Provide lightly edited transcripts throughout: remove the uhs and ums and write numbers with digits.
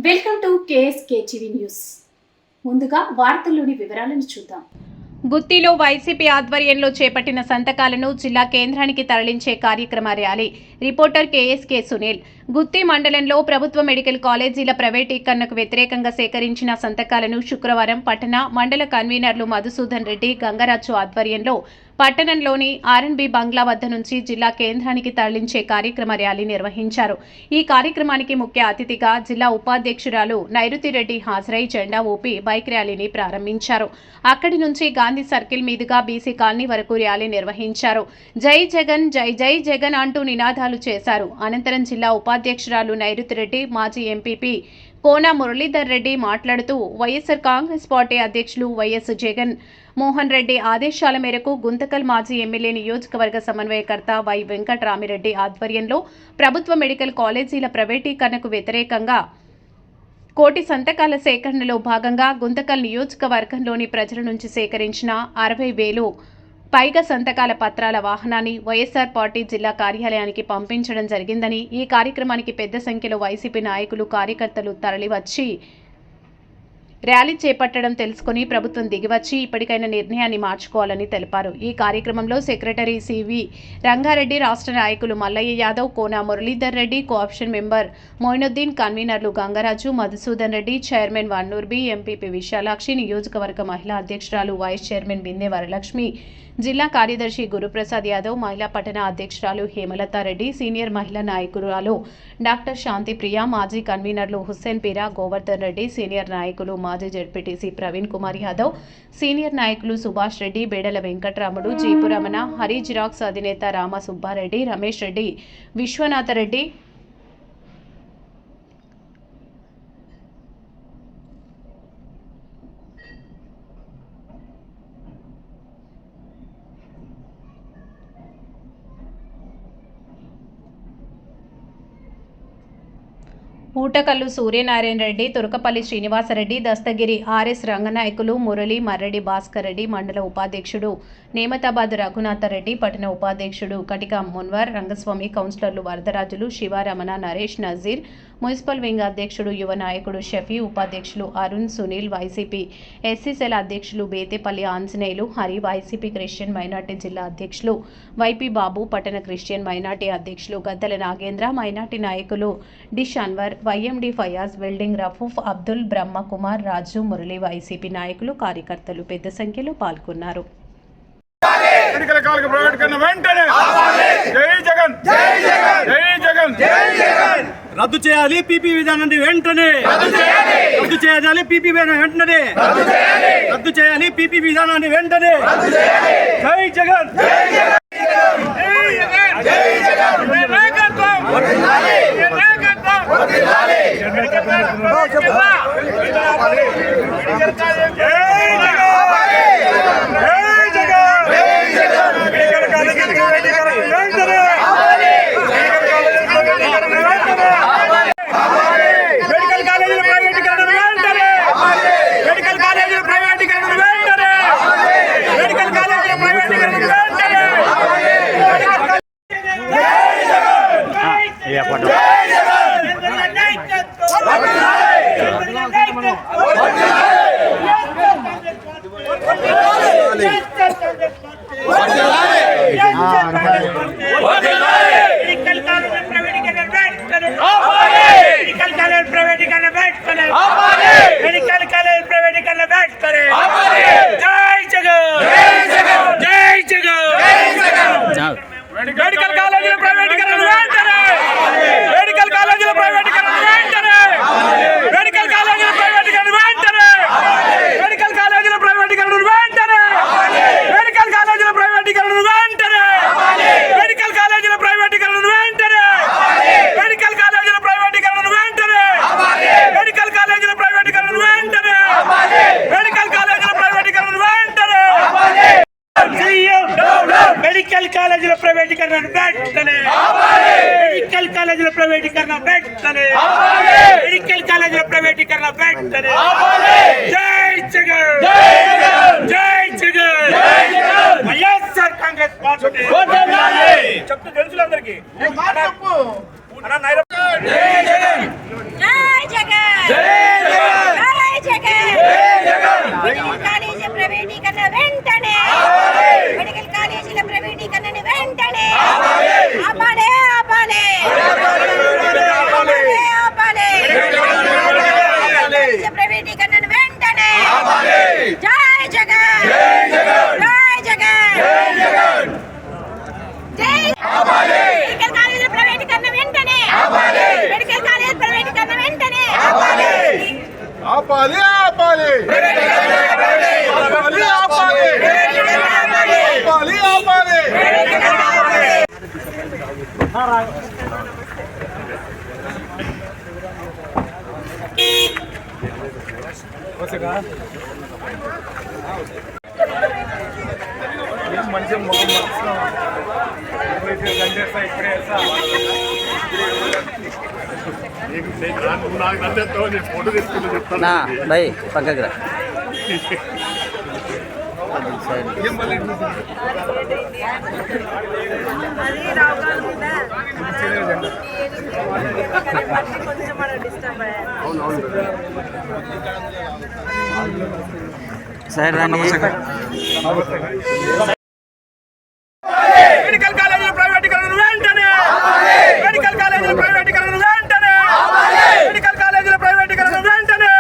Welcome to KSK TV news. ముందుగా వార్తల్లోని వివరాలను చూద్దాం. గుత్తిలో వైసీపీ ఆధ్వర్యంలో చేపట్టిన సంతకాలను జిల్లా కేంద్రానికి తరలించే కార్యక్రమ ర్యాలీ. Reporter KSK Sunil. గుత్తి మండలంలో ప్రభుత్వ మెడికల్ కాలేజీల ప్రైవేటీకరణకు వ్యతిరేకంగా సేకరించిన సంతకాలను శుక్రవారం పట్టణ మండల కన్వీనర్లు మధుసూదన్ రెడ్డి, గంగరాజు ఆధ్వర్యంలో పట్టణంలోని ఆర్ఎన్బి బంగ్లా వద్ద నుంచి జిల్లా కేంద్రానికి తరలించే కార్యక్రమ ర్యాలీ నిర్వహించారు. ఈ కార్యక్రమానికి ముఖ్య అతిథిగా జిల్లా ఉపాధ్యక్షురాలు నైరుతిరెడ్డి హాజరై జెండా ఊపి బైక్ ర్యాలీని ప్రారంభించారు. అక్కడి నుంచి గాంధీ సర్కిల్ మీదుగా బీసీ కాలనీ వరకు ర్యాలీ నిర్వహించారు. జై జగన్, జై జై జగన్ అంటూ నినాదాలు చేశారు. అనంతరం జిల్లా ఉపాధ్యక్షురాలు నైరుతిరెడ్డి, మాజీ ఎంపీపీ కోన మురళీధర్ రెడ్డి మాట్లాడుతూ వైఎస్ఆర్ కాంగ్రెస్ పార్టీ అధ్యక్షులు వైఎస్ జగన్ మోహన్ రెడ్డి ఆదేశాల మేరకు గుంతకల్ మాజీ ఎమ్మెల్యే నియోజకవర్గ సమన్వయకర్త వై వెంకటరామిరెడ్డి ఆధ్వర్యంలో ప్రభుత్వ మెడికల్ కాలేజీల ప్రైవేటీకరణకు వ్యతిరేకంగా 1 కోటి సంతకాల సేకరణలో భాగంగా గుంతకల్ నియోజకవర్గంలోని ప్రజల నుంచి సేకరించిన 60,000 పైగా సంతకాల పత్రాల వాహనాన్ని వైఎస్ఆర్ పార్టీ జిల్లా కార్యాలయానికి పంపించడం జరిగిందని, ఈ కార్యక్రమానికి పెద్ద సంఖ్యలో వైసీపీ నాయకులు, కార్యకర్తలు తరలివచ్చి ర్యాలీ చేపట్టడం తెలుసుకుని ప్రభుత్వం దిగివచ్చి ఇప్పటికైనా నిర్ణయాన్ని మార్చుకోవాలని తెలిపారు. ఈ కార్యక్రమంలో సెక్రటరీ సివి రంగారెడ్డి, రాష్ట్ర నాయకులు మల్లయ్య యాదవ్, కోన మురళీధర్ రెడ్డి, కోఆప్షన్ మెంబర్ మొయినుద్దీన్, కన్వీనర్లు Gangaraju, Madhusudan Reddy, chairman Vannur B, MPP Vishalakshi, నియోజకవర్గ మహిళా అధ్యక్షురాలు వైస్ చైర్మన్ బిందె వరలక్ష్మి, జిల్లా కార్యదర్శి గురుప్రసాద్ యాదవ్, మహిళా పట్టణ అధ్యక్షురాలు హేమలతారెడ్డి, సీనియర్ మహిళా నాయకురాలు డాక్టర్ శాంతిప్రియ, మాజీ కన్వీనర్లు హుస్సేన్ పీరా, గోవర్ధన్ రెడ్డి, సీనియర్ నాయకులు మాజీ జెడ్పీటీసీ ప్రవీణ్ కుమార్ యాదవ్, సీనియర్ నాయకులు సుభాష్ రెడ్డి, బేడల వెంకటరాముడు, జీపు రమణ, హరి జిరాక్స్ అధినేత రామ సుబ్బారెడ్డి, రమేష్ రెడ్డి, విశ్వనాథరెడ్డి, ఊటకల్లు సూర్యనారాయణ రెడ్డి, తురకపల్లి శ్రీనివాసరెడ్డి, దస్తగిరి ఆర్ఎస్ రంగనాయకులు, మురళి, మర్రెడ్డి భాస్కర్ రెడ్డి, మండల ఉపాధ్యక్షుడు నేమతాబాద్ రఘునాథరెడ్డి, పట్టణ ఉపాధ్యక్షుడు కటిక మున్వర్ రంగస్వామి, కౌన్సిలర్లు వరదరాజులు, శివరమణ, నరేష్, నజీర్, మున్సిపల్ వింగ్ అధ్యక్షుడు యువ నాయకుడు షఫీ, ఉపాధ్యక్షులు అరుణ్, సునీల్, వైసీపీ ఎస్సీసెల్ అధ్యక్షులు Bethepalli Anjaneyulu, Hari, YCP Christian minority జిల్లా అధ్యక్షులు వైపీ బాబు, పట్టణ క్రిస్టియన్ మైనార్టీ అధ్యక్షులు గద్దెల నాగేంద్ర, మైనార్టీ నాయకులు dish Anwar, YMD Fayaz, welding Rauf, Abdul, Brahma Kumar, Raju, Murali, YCP నాయకులు, కార్యకర్తలు పెద్ద సంఖ్యలో పాల్గొన్నారు. రద్దు చేయాలి పీపీ విధానాన్ని వెంటనే, రద్దు చేయాలి పీపీ విధానాన్ని వెంటనే, రద్దు చేయాలి పీపీ విధానాన్ని వెంటనే. జై జగన్, మెడికల్ కాలేజీల ప్రైవేటీకరణ వెంటనే, మెడికల్ కాలేజీల ప్రైవేటీకరణ వెంటనే, మెడికల్ కాలేజీల ప్రైవేటీకరణ వెంటనే, మెడికల్ కాలేజీల ప్రైవేటీకరణ వెంటనే, మెడికల్ కాలేజీల ప్రైవేటీకరణ వెంటనే, మెడికల్ కాలేజీల ప్రైవేటీకరణ వెంటనే, మెడికల్ కాలేజీల ప్రైవేటీకరణ వెంటనే, మెడికల్ కాలేజీల ప్రైవేటీకరణ వెంటనే, మెడికల్ కాలేజీల ప్రైవేటీకరణ వెంటనే, మెడికల్ కాలేజీల ప్రైవేటీకరణ వెంటనే, మెడికల్ కాలేజీల ప్రైవేటీకరణ వెంటనే, మెడికల్ కాలేజీల ప్రైవేటీకరణ వెంటనే. జై జగన్, జై జగన్, వైఎస్ఆర్ కాంగ్రెస్ పార్టీ చెప్తూ తెలుసు అందరికి. జై జగన్, జై జగన్. ఆపాలి ఆపాలి ఆపాలి ఆపాలి ఆపాలి ఆపాలి. మనిషి ఫోటో తీసుకుంటూ చెప్తాను భయ్ పక్కకి రా సైడ్ రండి. మెడికల్ కాలేజీల ప్రైవేటీకరణ వెంటనే, మెడికల్ కాలేజీల ప్రైవేటీకరణ వెంటనే, మెడికల్ కాలేజీల ప్రైవేటీకరణ వెంటనే,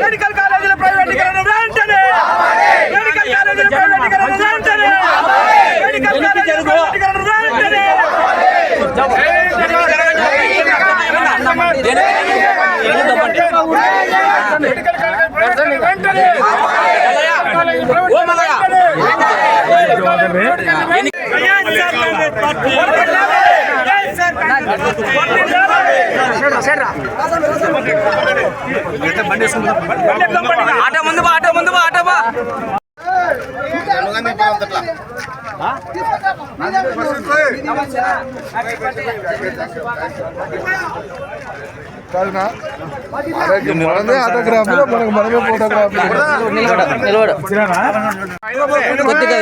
మెడికల్ కాలేజీల ప్రైవేటీకరణ వెంటనే, మెడికల్ కాలేజీల ప్రైవేటీకరణ వెంటనే, మెడికల్ కాలేజీల ప్రైవేటీకరణ వెంటనే. మెడికల్ కాలేజీల ప్రైవేటీకరణ వెంటనే. ఆటో ముందు బా, ఆటో ముందు బా, ఆటో బా. ఆటోగ్రాఫ్ మనకు మనమే ఫోటోగ్రాఫ్ నిలబడు కొద్దిగా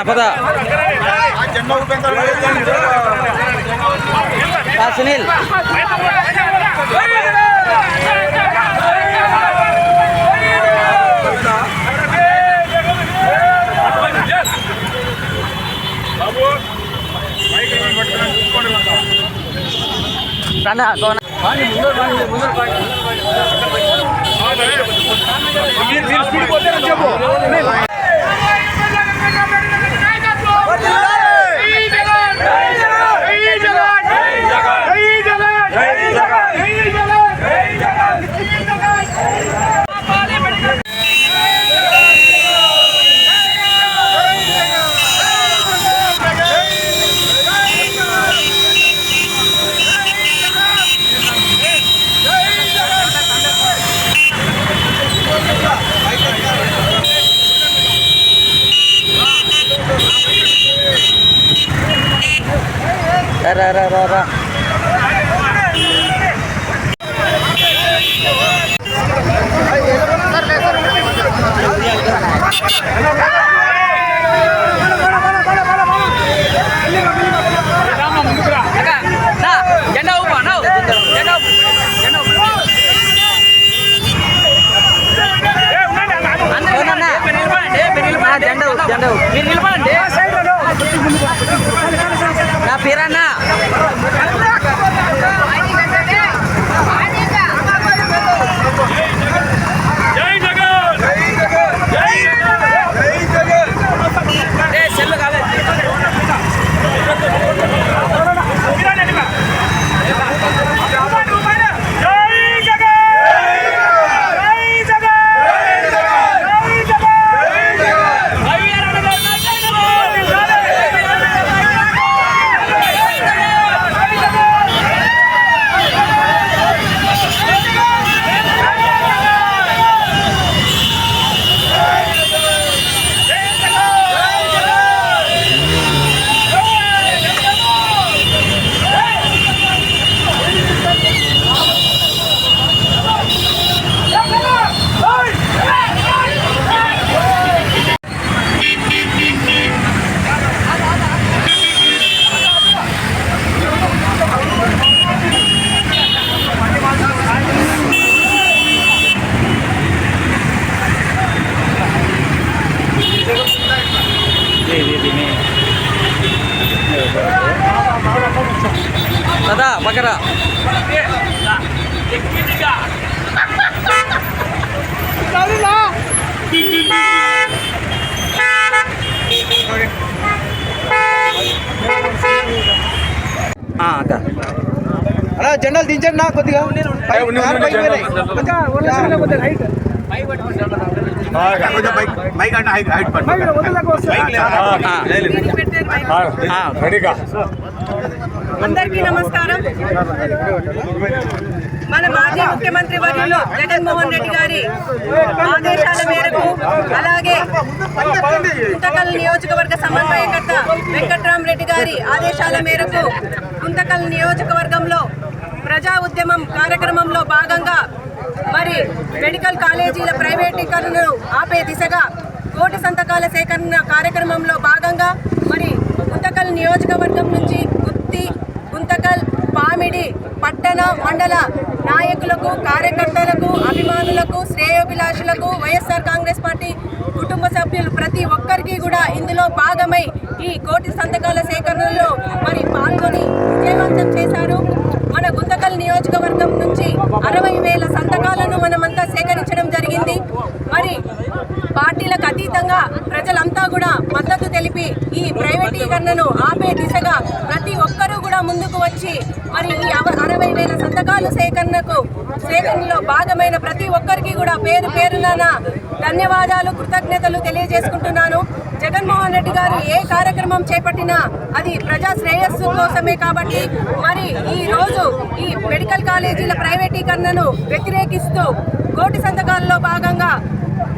పద సునీల్ రా జెండా ఊపా జెండా జెండా మీరు నిలబడండి నా పేరన్నా సెల్ కాలేదు दादा बकरा అలా జెండాలు దించండి నా కొద్దిగా అందరికీ నమస్కారం. మన మాజీ ముఖ్యమంత్రి వర్యులు జగన్మోహన్ రెడ్డి గారి ఆదేశాల మేరకు, అలాగే గుంతకల్ నియోజకవర్గ సమన్వయకర్త వెంకట్రామరెడ్డి గారి ఆదేశాల మేరకు గుంతకల్ నియోజకవర్గంలో ప్రజా ఉద్యమం కార్యక్రమంలో భాగంగా మరి మెడికల్ కాలేజీల ప్రైవేటీకరణను ఆపే దిశగా కోటి సంతకాల సేకరణ కార్యక్రమంలో భాగంగా మరి గుంతకల్ నియోజకవర్గం నుంచి గుత్తి, గుంతకల్, పామిడి పట్టణ మండల నాయకులకు, కార్యకర్తలకు, అభిమానులకు, శ్రేయోభిలాషులకు, వైఎస్ఆర్ కాంగ్రెస్ పార్టీ కుటుంబ సభ్యులు ప్రతి ఒక్కరికి కూడా ఇందులో భాగమై ఈ కోటి సంతకాల సేకరణలో మరి పాల్గొని విజయవంతం చేశారు. మన గుంతకల్ నియోజకవర్గం నుంచి 60,000 సంతకాలను మనమంతా సేకరించడం జరిగింది. మరి పార్టీలకు అతీతంగా ప్రజలంతా కూడా మద్దతు తెలిపి ఈ ప్రైవేటీకరణను ఆపే దిశగా ప్రతి ఒక్కరూ కూడా ముందుకు వచ్చి మరి ఈ 60,000 సంతకాల సేకరణలో భాగమైన ప్రతి ఒక్కరికి కూడా పేరు పేరున ధన్యవాదాలు, కృతజ్ఞతలు తెలియజేసుకుంటున్నాను. జగన్మోహన్ రెడ్డి గారు ఏ కార్యక్రమం చేపట్టినా అది ప్రజా శ్రేయస్సు కోసమే కాబట్టి మరి ఈ రోజు ఈ మెడికల్ కాలేజీల ప్రైవేటీకరణను వ్యతిరేకిస్తూ కోటి సంతకాల్లో భాగంగా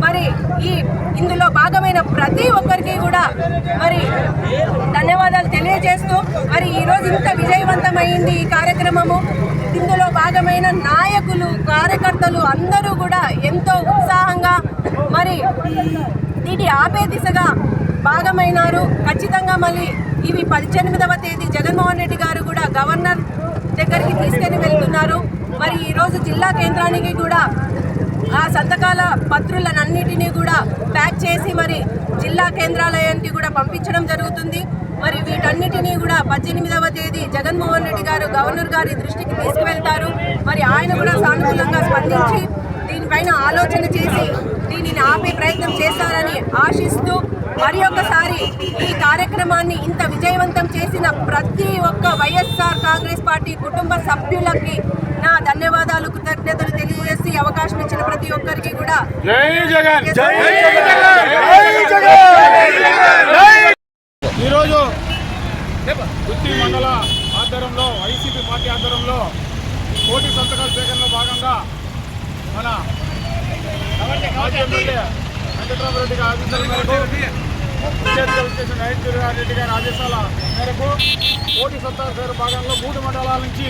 మరి ఇందులో భాగమైన ప్రతి ఒక్కరికి కూడా మరి ధన్యవాదాలు తెలియజేస్తూ మరి ఈరోజు ఇంత విజయవంతమైంది ఈ కార్యక్రమము. ఇందులో భాగమైన నాయకులు, కార్యకర్తలు అందరూ కూడా ఎంతో ఉత్సాహంగా మరి దీన్ని ఆపే దిశగా భాగమైనారు. ఖచ్చితంగా మళ్ళీ ఇవి 18వ తేదీ జగన్మోహన్ రెడ్డి గారు కూడా గవర్నర్ దగ్గరికి తీసుకొని వెళ్తున్నారు. మరి ఈరోజు జిల్లా కేంద్రానికి కూడా ఆ సంతకాల పత్రులన్నిటినీ కూడా ప్యాక్ చేసి మరి జిల్లా కేంద్రాలయానికి కూడా పంపించడం జరుగుతుంది. మరి వీటన్నిటినీ కూడా 18వ తేదీ జగన్మోహన్ రెడ్డి గారు గవర్నర్ గారి దృష్టికి తీసుకువెళ్తారు. మరి ఆయన కూడా సానుకూలంగా స్పందించి దీనిపైన ఆలోచన చేసి దీనిని ఆపే ప్రయత్నం చేస్తారని ఆశిస్తూ మరి ఒక్కసారి ఈ కార్యక్రమాన్ని ఇంత విజయవంతం చేసిన ప్రతి ఒక్క వైఎస్ఆర్ కాంగ్రెస్ పార్టీ కుటుంబ సభ్యులకి నా ధన్యవాదాలు, కృతజ్ఞతలు తెలియజేసి అవకాశం ఇచ్చిన ప్రతి ఒక్కరికి కూడా ఈరోజు గుత్తి మండల ఆధ్వర్యంలో వైసీపీ పార్టీ ఆధ్వర్యంలో కోటి సంతకాల సేకరణలో భాగంగా మన వెంకట్రామరెడ్డి గారి ఆదేశాల మేరకు రెడ్డి గారి ఆదేశాల మేరకు కోటి సంతకాల సేకరణ భాగంలో 3 మండలాల నుంచి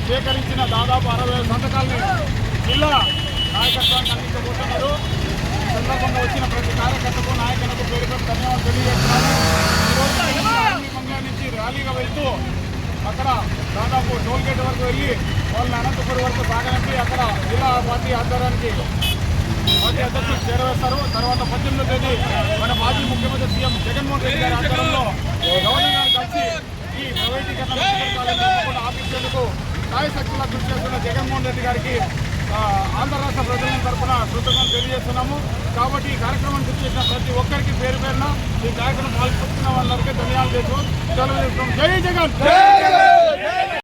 సేకరించిన దాదాపు 60,000 సంతకాలని జిల్లా నాయకత్వానికి అందించబోతున్నారు. ఈ సందర్భంగా వచ్చిన ప్రతి కార్యకర్తకు, నాయకులకు పేరు ధన్యవాదాలు తెలియజేస్తున్నారు. ఈరోజు మంగళ నుంచి ర్యాలీగా వెళ్తూ అక్కడ దాదాపు టోల్గేట్ వరకు వెళ్ళి వాళ్ళని అనంతపురం వరకు సాగనంపి అక్కడ జిల్లా పార్టీ ఆధ్వర్యానికి పార్టీ అధ్యక్షులు చేరవేస్తారు. తర్వాత 18వ తేదీ మన మాజీ ముఖ్యమంత్రి సీఎం జగన్మోహన్ రెడ్డి గారి ఆధ్వర్యంలో గవర్నర్ గారు కలిసి ఈ ప్రైవేటీకరణ ఆపించేందుకు సాయశక్తులా కృషి చేస్తున్న జగన్మోహన్ రెడ్డి గారికి ఆంధ్ర రాష్ట్ర ప్రజల తరఫున కృతజ్ఞతలు తెలియజేస్తున్నాము. కాబట్టి ఈ కార్యక్రమం కృషి చేసిన ప్రతి ఒక్కరికి పేరు పేరున ఈ కార్యక్రమం పాల్గొంటున్న వాళ్ళందరికీ ధన్యవాదాలు చేస్తూ సెలవు చేస్తున్నాం. జై జగన్.